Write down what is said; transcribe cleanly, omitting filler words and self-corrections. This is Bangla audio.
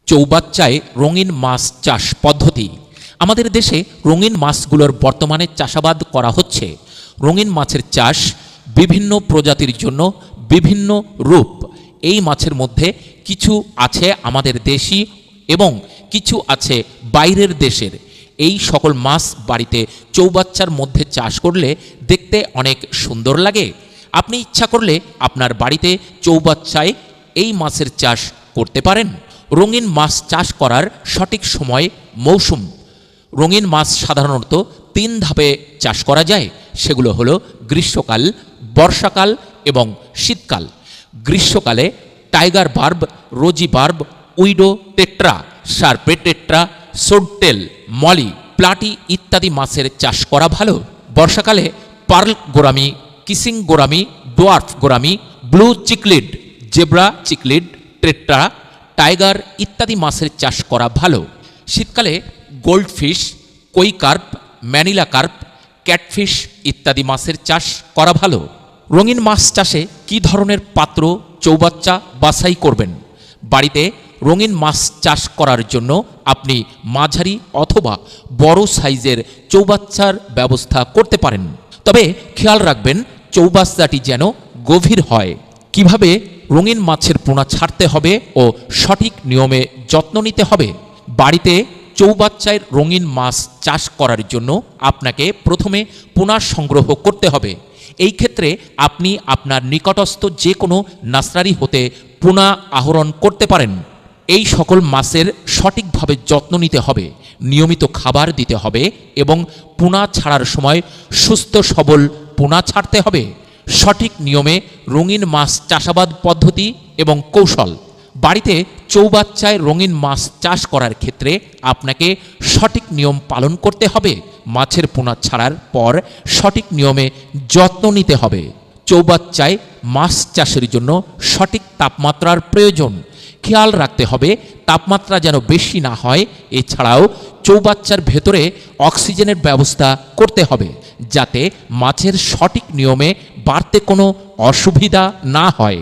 চৌবাচ্চায় রঙিন মাছ চাষ পদ্ধতি। আমাদের দেশে রঙিন মাছগুলোর বর্তমানে চাষাবাদ করা হচ্ছে। রঙিন মাছের চাষ বিভিন্ন প্রজাতির জন্য বিভিন্ন রূপ। এই মাছের মধ্যে কিছু আছে আমাদের দেশি এবং কিছু আছে বাইরের দেশের। এই সকল মাছ বাড়িতে চৌবাচ্চার মধ্যে চাষ করলে দেখতে অনেক সুন্দর লাগে। আপনি ইচ্ছা করলে আপনার বাড়িতে চৌবাচ্চায় এই মাছের চাষ করতে পারেন। রঙিন মাছ চাষ করার সঠিক সময় মৌসুম। রঙিন মাছ সাধারণত 3 ধাপে চাষ করা যায়। সেগুলো হলো গ্রীষ্মকাল, বর্ষাকাল এবং শীতকাল। গ্রীষ্মকালে tiger barb, rosy barb, widow tetra, serpae tetra, swordtail, molly, platy ইত্যাদি মাছের চাষ করা ভালো। বর্ষাকালে pearl gourami, kissing gourami, dwarf gourami, blue cichlid, zebra cichlid, tetra, tiger ইত্যাদি মাছের চাষ করা ভালো। শীতকালে গোল্ডফিশ, কই কার্প, ম্যানিলা কার্প, ক্যাটফিশ ইত্যাদি মাছের চাষ করা ভালো। রঙিন মাছ চাষে কী ধরনের পাত্র চৌবাচ্চা বাছাই করবেন? বাড়িতে রঙিন মাছ চাষ করার জন্য আপনি মাঝারি অথবা বড় সাইজের চৌবাচ্চার ব্যবস্থা করতে পারেন। তবে খেয়াল রাখবেন চৌবাচ্চাটি যেন গভীর হয়। কিভাবে রঙিন মাছের পোনা ছাড়তে হবে ও সঠিক নিয়মে যত্ন নিতে হবে? বাড়িতে চৌবাচ্চায় রঙিন মাছ চাষ করার জন্য আপনাকে প্রথমে পোনা সংগ্রহ করতে হবে। এই ক্ষেত্রে আপনি আপনার নিকটস্থ যে কোনো নার্সারি হতে পোনা আহরণ করতে পারেন। এই সকল মাছের সঠিকভাবে যত্ন নিতে হবে, নিয়মিত খাবার দিতে হবে এবং পোনা ছাড়ার সময় সুস্থ সবল পোনা ছাড়তে হবে। সঠিক নিয়মে রঙিন মাছ চাষাবাদ পদ্ধতি এবং কৌশল। বাড়িতে চৌবাচ্চায় রঙিন মাছ চাষ করার ক্ষেত্রে আপনাকে সঠিক নিয়ম পালন করতে হবে। মাছের পোনা ছাড়ার পর সঠিক নিয়মে যত্ন নিতে হবে। চৌবাচ্চায় মাছ চাষের জন্য সঠিক তাপমাত্রার প্রয়োজন। খেয়াল রাখতে হবে তাপমাত্রা যেন বেশি না হয়। এছাড়াও চৌবাচ্চার ভেতরে অক্সিজেনের ব্যবস্থা করতে হবে, যাতে মাছের সঠিক নিয়মে বাড়তে কোনো অসুবিধা না হয়।